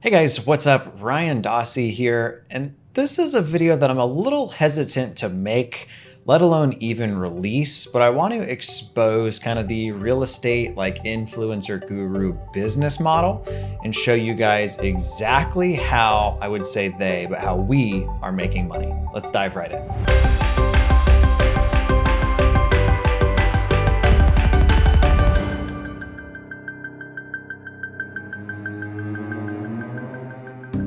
Hey guys, what's up? Ryan Dossey here, and this is a video that I'm a little hesitant to make, let alone even release, but I want to expose kind of the real estate like influencer guru business model and show you guys exactly how I would say but how we are making money. Let's dive right in.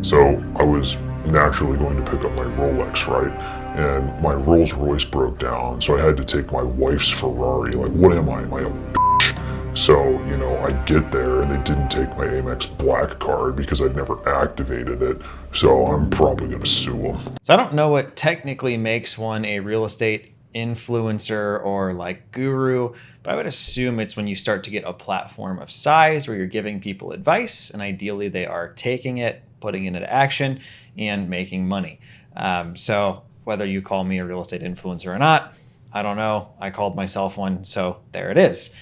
So I was naturally going to pick up my Rolex, right? And my Rolls Royce broke down, so I had to take my wife's Ferrari. Like, what am I? Am I a bitch? So, I get there and they didn't take my Amex Black card because I'd never activated it. So I'm probably going to sue them. So I don't know what technically makes one a real estate influencer or like guru, but I would assume it's when you start to get a platform of size where you're giving people advice and ideally they are taking it, putting it into action, and making money. So whether you call me a real estate influencer or not, I don't know. I called myself one, so there it is.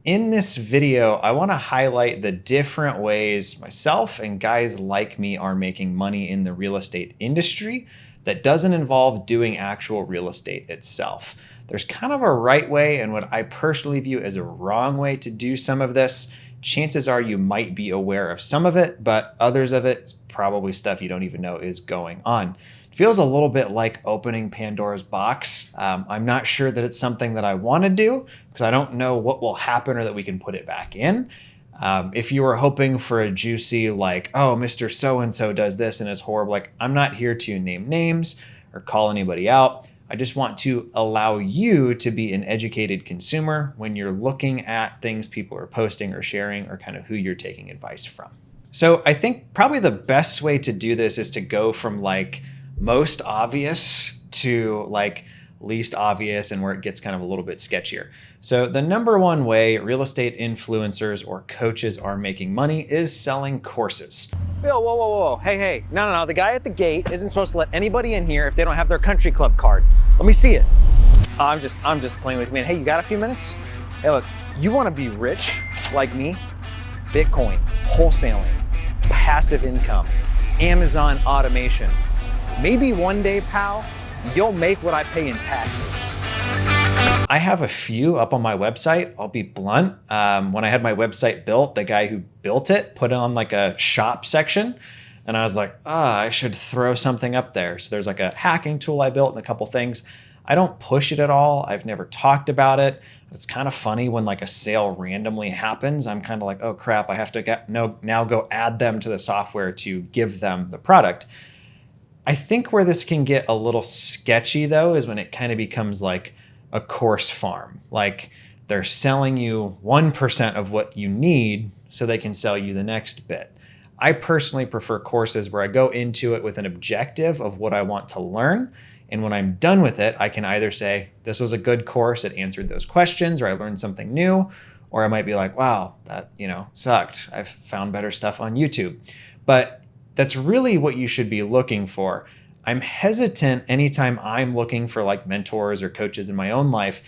In this video, I want to highlight the different ways myself and guys like me are making money in the real estate industry that doesn't involve doing actual real estate itself. There's kind of a right way and what I personally view as a wrong way to do some of this. Chances are you might be aware of some of it, but others of it is probably stuff you don't even know is going on. It feels a little bit like opening Pandora's box. I'm not sure that it's something that I want to do because I don't know what will happen or that we can put it back in. If you were hoping for a juicy like, oh, Mr. So-and-so does this and it's horrible, like I'm not here to name names or call anybody out. I just want to allow you to be an educated consumer when you're looking at things people are posting or sharing or kind of who you're taking advice from. So I think probably the best way to do this is to go from like most obvious to like least obvious and where it gets kind of a little bit sketchier. So the number one way real estate influencers or coaches are making money is selling courses. Whoa. Hey. No. The guy at the gate isn't supposed to let anybody in here if they don't have their country club card. Let me see it. I'm just playing with you, man. Hey, you got a few minutes? Hey, look, you want to be rich like me? Bitcoin, wholesaling, passive income, Amazon automation. Maybe one day, pal, you'll make what I pay in taxes. I have a few up on my website. I'll be blunt. When I had my website built, the guy who built it put on like a shop section. And I was like, I should throw something up there. So there's like a hacking tool I built and a couple things. I don't push it at all. I've never talked about it. It's kind of funny when like a sale randomly happens. I'm kind of like, oh crap, I have to now go add them to the software to give them the product. I think where this can get a little sketchy though is when it kind of becomes like a course farm. Like they're selling you 1% of what you need so they can sell you the next bit. I personally prefer courses where I go into it with an objective of what I want to learn. And when I'm done with it, I can either say, this was a good course, it answered those questions, or I learned something new, or I might be like, wow, that, sucked. I've found better stuff on YouTube. But that's really what you should be looking for. I'm hesitant anytime I'm looking for like mentors or coaches in my own life.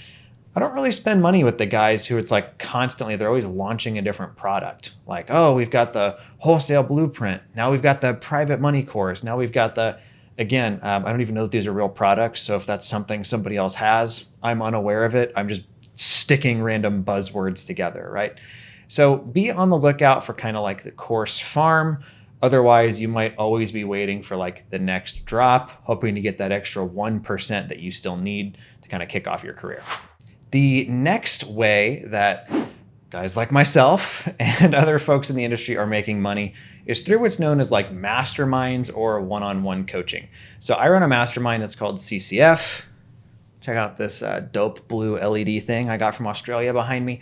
I don't really spend money with the guys who it's like constantly, they're always launching a different product. Like, oh, we've got the wholesale blueprint. Now we've got the private money course. Now we've got I don't even know that these are real products. So if that's something somebody else has, I'm unaware of it. I'm just sticking random buzzwords together, right? So be on the lookout for kind of like the course farm. Otherwise, you might always be waiting for like the next drop, hoping to get that extra 1% that you still need to kind of kick off your career. The next way that guys like myself and other folks in the industry are making money is through what's known as like masterminds or one-on-one coaching. So I run a mastermind that's called CCF. Check out this dope blue LED thing I got from Australia behind me.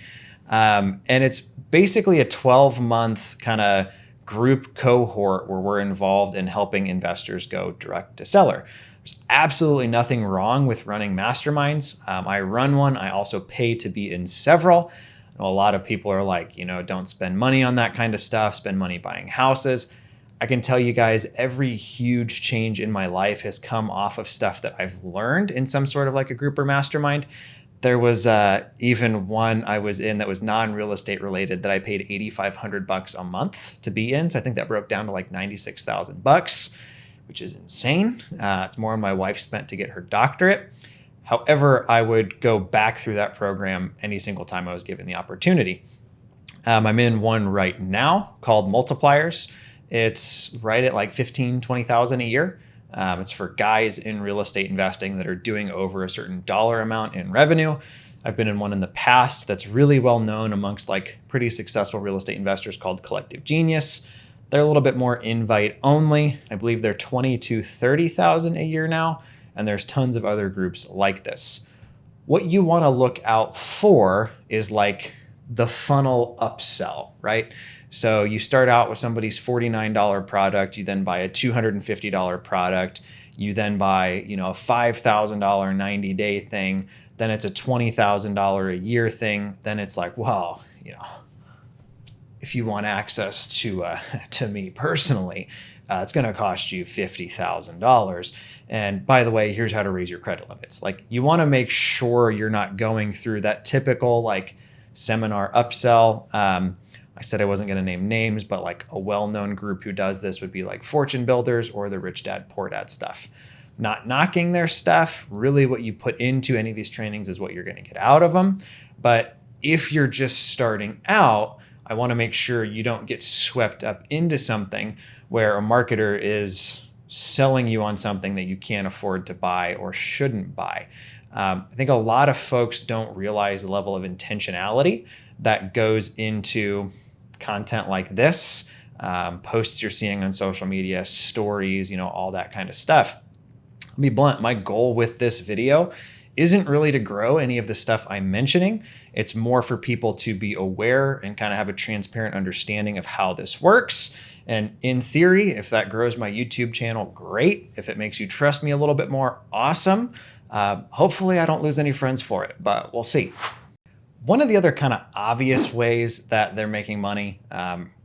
And it's basically a 12-month kind of group cohort where we're involved in helping investors go direct to seller. There's absolutely nothing wrong with running masterminds. I run one. I also pay to be in several. I know a lot of people are like, don't spend money on that kind of stuff, spend money buying houses. I can tell you guys, every huge change in my life has come off of stuff that I've learned in some sort of like a group or mastermind. There was even one I was in that was non-real estate related that I paid $8,500 a month to be in. So I think that broke down to like $96,000, which is insane. It's more than my wife spent to get her doctorate. However, I would go back through that program any single time I was given the opportunity. I'm in one right now called Multipliers. It's right at like 15, 20,000 a year. It's for guys in real estate investing that are doing over a certain dollar amount in revenue. I've been in one in the past that's really well known amongst like pretty successful real estate investors called Collective Genius. They're a little bit more invite only. I believe they're 20 to 30,000 a year now. And there's tons of other groups like this. What you want to look out for is like the funnel upsell, right? So you start out with somebody's $49 product, you then buy a $250 product, you then buy, a $5,000 90-day thing, then it's a $20,000 a year thing, then it's like, well, if you want access to me personally, it's going to cost you $50,000. And by the way, here's how to raise your credit limits. Like, you want to make sure you're not going through that typical like seminar upsell. I said I wasn't going to name names, but like a well-known group who does this would be like Fortune Builders or the Rich Dad Poor Dad stuff. Not knocking their stuff. Really, what you put into any of these trainings is what you're going to get out of them. But if you're just starting out, I want to make sure you don't get swept up into something where a marketer is selling you on something that you can't afford to buy or shouldn't buy. I think a lot of folks don't realize the level of intentionality that goes into content like this, posts you're seeing on social media, stories, all that kind of stuff. I'll be blunt, my goal with this video isn't really to grow any of the stuff I'm mentioning. It's more for people to be aware and kind of have a transparent understanding of how this works. And in theory, if that grows my YouTube channel, great. If it makes you trust me a little bit more, awesome. Hopefully I don't lose any friends for it, but we'll see. One of the other kind of obvious ways that they're making money,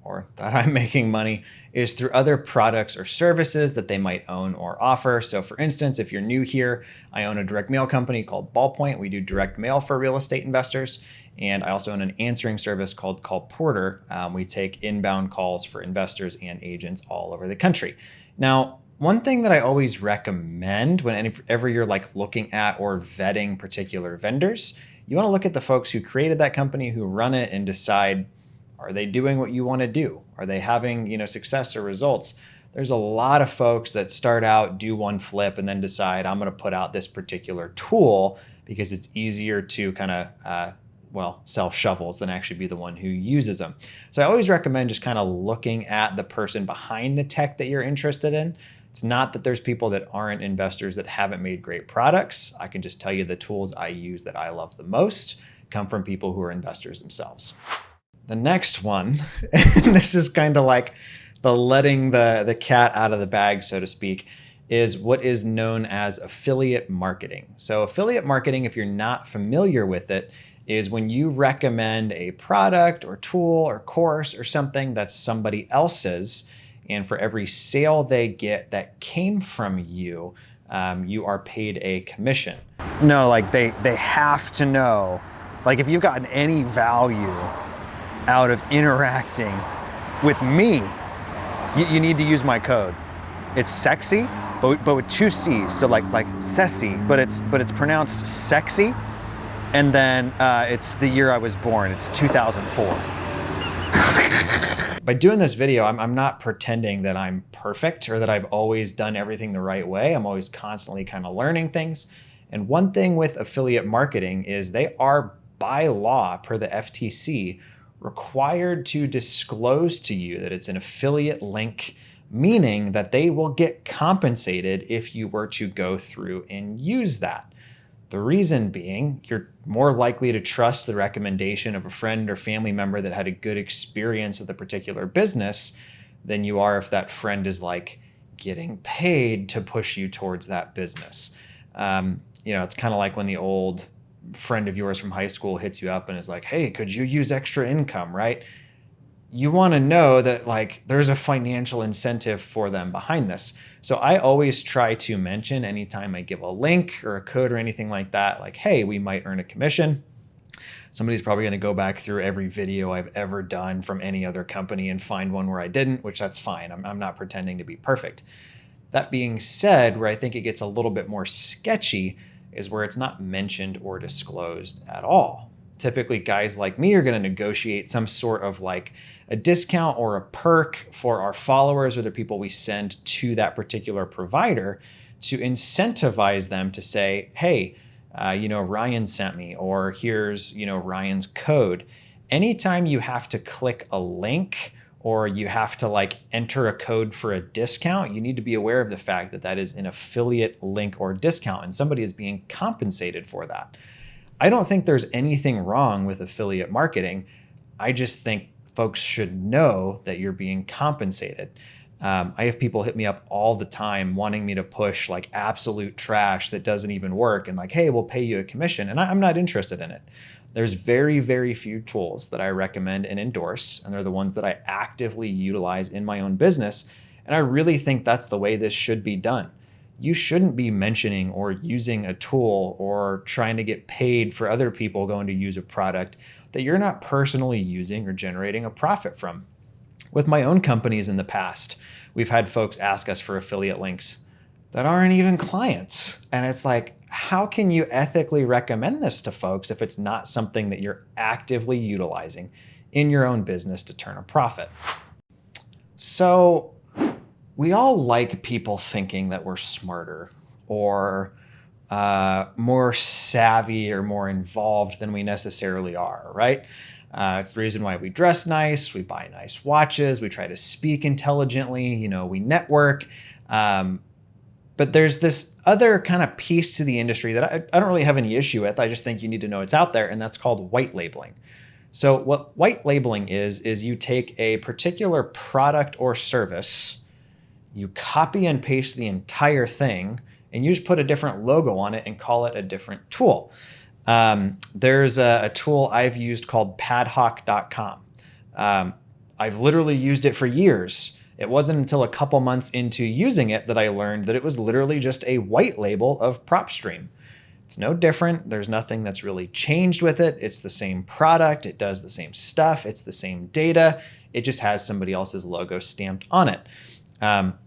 or that I'm making money, is through other products or services that they might own or offer. So for instance, if you're new here, I own a direct mail company called Ballpoint. We do direct mail for real estate investors. And I also own an answering service called Call Porter. We take inbound calls for investors and agents all over the country. Now, one thing that I always recommend whenever you're like looking at or vetting particular vendors, you want to look at the folks who created that company, who run it, and decide, are they doing what you want to do? Are they having, success or results? There's a lot of folks that start out, do one flip, and then decide, I'm going to put out this particular tool because it's easier to kind of, sell shovels than actually be the one who uses them. So I always recommend just kind of looking at the person behind the tech that you're interested in. It's not that there's people that aren't investors that haven't made great products. I can just tell you the tools I use that I love the most come from people who are investors themselves. The next one, and this is kind of like the letting the cat out of the bag, so to speak, is what is known as affiliate marketing. So affiliate marketing, if you're not familiar with it, is when you recommend a product or tool or course or something that's somebody else's, and for every sale they get that came from you, you are paid a commission. No, like they have to know, like if you've gotten any value out of interacting with me, you need to use my code. It's sexy, but with two C's, so like sexy, but it's pronounced sexy, and then it's the year I was born. It's 2004. By doing this video, I'm not pretending that I'm perfect or that I've always done everything the right way. I'm always constantly kind of learning things. And one thing with affiliate marketing is they are, by law, per the FTC, required to disclose to you that it's an affiliate link, meaning that they will get compensated if you were to go through and use that. The reason being, you're more likely to trust the recommendation of a friend or family member that had a good experience with a particular business than you are if that friend is like getting paid to push you towards that business. It's kind of like when the old friend of yours from high school hits you up and is like, hey, could you use extra income, right? you want to know that like there's a financial incentive for them behind this. So I always try to mention anytime I give a link or a code or anything like that, like, hey, we might earn a commission. Somebody's probably going to go back through every video I've ever done from any other company and find one where I didn't, which that's fine. I'm not pretending to be perfect. That being said, where I think it gets a little bit more sketchy is where it's not mentioned or disclosed at all. Typically, guys like me are going to negotiate some sort of like a discount or a perk for our followers or the people we send to that particular provider to incentivize them to say, hey, Ryan sent me, or here's, Ryan's code. Anytime you have to click a link or you have to like enter a code for a discount, you need to be aware of the fact that that is an affiliate link or discount and somebody is being compensated for that. I don't think there's anything wrong with affiliate marketing. I just think folks should know that you're being compensated. I have people hit me up all the time wanting me to push like absolute trash that doesn't even work and like, hey, we'll pay you a commission. And I'm not interested in it. There's very, very few tools that I recommend and endorse, and they're the ones that I actively utilize in my own business. And I really think that's the way this should be done. You shouldn't be mentioning or using a tool or trying to get paid for other people going to use a product that you're not personally using or generating a profit from. With my own companies in the past, we've had folks ask us for affiliate links that aren't even clients. And it's like, how can you ethically recommend this to folks if it's not something that you're actively utilizing in your own business to turn a profit? So we all like people thinking that we're smarter or more savvy or more involved than we necessarily are, right? It's the reason why we dress nice, we buy nice watches, we try to speak intelligently, we network. But there's this other kind of piece to the industry that I don't really have any issue with. I just think you need to know it's out there, and that's called white labeling. So what white labeling is you take a particular product or service, you copy and paste the entire thing, and you just put a different logo on it and call it a different tool. There's a tool I've used called padhoc.com. I've literally used it for years. It wasn't until a couple months into using it that I learned that it was literally just a white label of PropStream. It's no different. There's nothing that's really changed with it. It's the same product. It does the same stuff. It's the same data. It just has somebody else's logo stamped on it.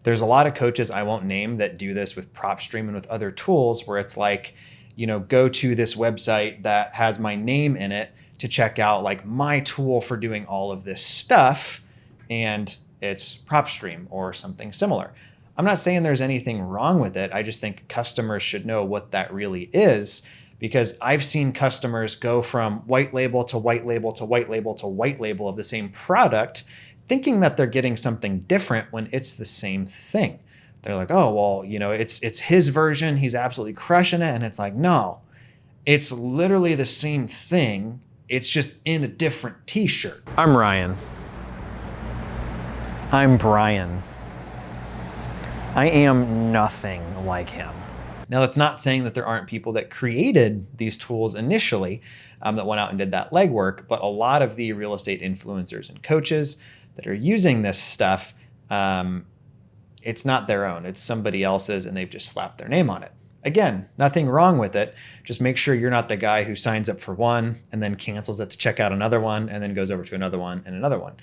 There's a lot of coaches I won't name that do this with PropStream and with other tools where it's like, go to this website that has my name in it to check out like my tool for doing all of this stuff. And it's PropStream or something similar. I'm not saying there's anything wrong with it. I just think customers should know what that really is, because I've seen customers go from white label to white label to white label to white label of the same product, thinking that they're getting something different when it's the same thing. They're like, oh, well, it's his version. He's absolutely crushing it. And it's like, no, it's literally the same thing. It's just in a different t-shirt. I'm Ryan. I'm Brian. I am nothing like him. Now, that's not saying that there aren't people that created these tools initially that went out and did that legwork, but a lot of the real estate influencers and coaches that are using this stuff, it's not their own. It's somebody else's, and they've just slapped their name on it. Again, nothing wrong with it. Just make sure you're not the guy who signs up for one and then cancels it to check out another one and then goes over to another one and another one.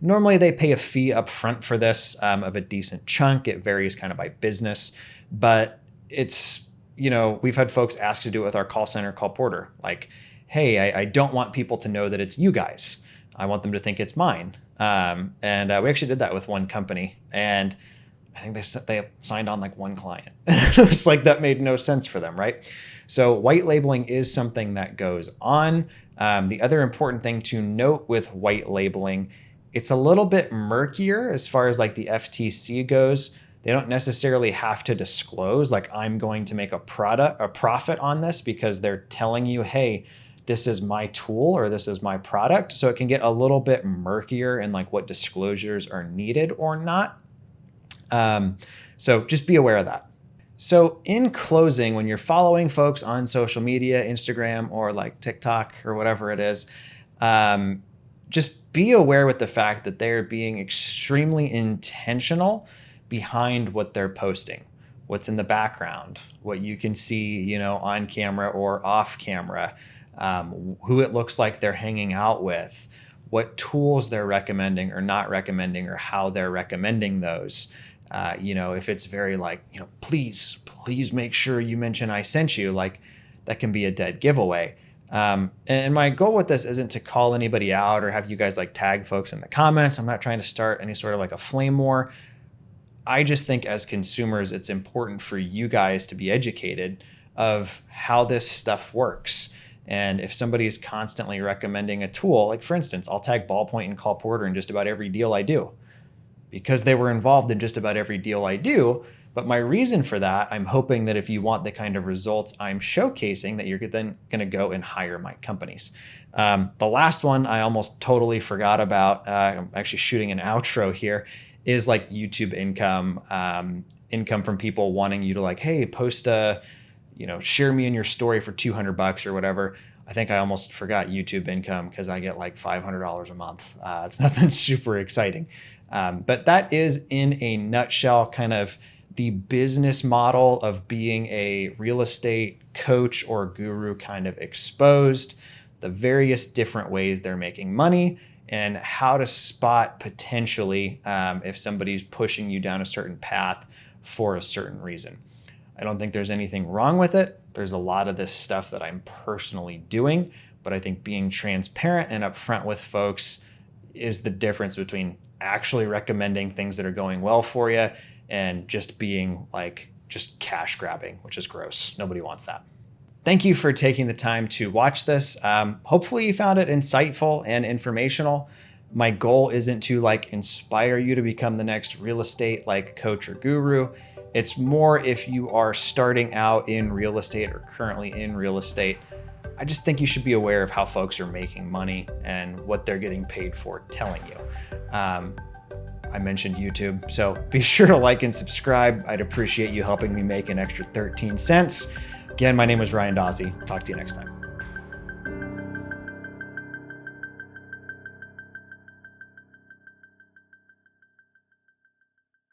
Normally, they pay a fee up front for this of a decent chunk. It varies kind of by business, but it's, we've had folks ask to do it with our call center call porter. Like, hey, I don't want people to know that it's you guys. I want them to think it's mine. And we actually did that with one company, and I think they signed on like one client. It was like, that made no sense for them, right? So white labeling is something that goes on. The other important thing to note with white labeling, it's a little bit murkier as far as like the FTC goes. They don't necessarily have to disclose like, I'm going to make a profit on this, because they're telling you, hey, this is my tool or this is my product. So it can get a little bit murkier in like what disclosures are needed or not. So just be aware of that. So in closing, when you're following folks on social media, Instagram or like TikTok or whatever it is, just be aware with the fact that they're being extremely intentional behind what they're posting, what's in the background, what you can see, you know, on camera or off camera, who it looks like they're hanging out with, what tools they're recommending or not recommending, or how they're recommending those. You know, if it's very like, you know, please make sure you mention I sent you, like that can be a dead giveaway. And my goal with this isn't to call anybody out or have you guys like tag folks in the comments. I'm not trying to start any sort of like a flame war. I just think as consumers, it's important for you guys to be educated of how this stuff works. And if somebody is constantly recommending a tool, like for instance, I'll tag Ballpoint and Call Porter in just about every deal I do because they were involved in just about every deal I do. But my reason for that, I'm hoping that if you want the kind of results I'm showcasing, that you're then going to go and hire my companies. The last one I almost totally forgot about, I'm actually shooting an outro here, is like YouTube income, income from people wanting you to like, hey, post a, you know, share me in your story for $200 or whatever. I think I almost forgot YouTube income because I get like $500 a month. It's nothing super exciting. But that is in a nutshell kind of the business model of being a real estate coach or guru kind of exposed, the various different ways they're making money, and how to spot potentially if somebody's pushing you down a certain path for a certain reason. I don't think there's anything wrong with it. There's a lot of this stuff that I'm personally doing, but I think being transparent and upfront with folks is the difference between actually recommending things that are going well for you and just being like just cash grabbing, which is gross. Nobody wants that. Thank you for taking the time to watch this. Hopefully you found it insightful and informational. My goal isn't to like inspire you to become the next real estate like coach or guru. It's more if you are starting out in real estate or currently in real estate, I just think you should be aware of how folks are making money and what they're getting paid for telling you. I mentioned YouTube, so be sure to like and subscribe. I'd appreciate you helping me make an extra 13 cents. Again, my name is Ryan Dossey. Talk to you next time.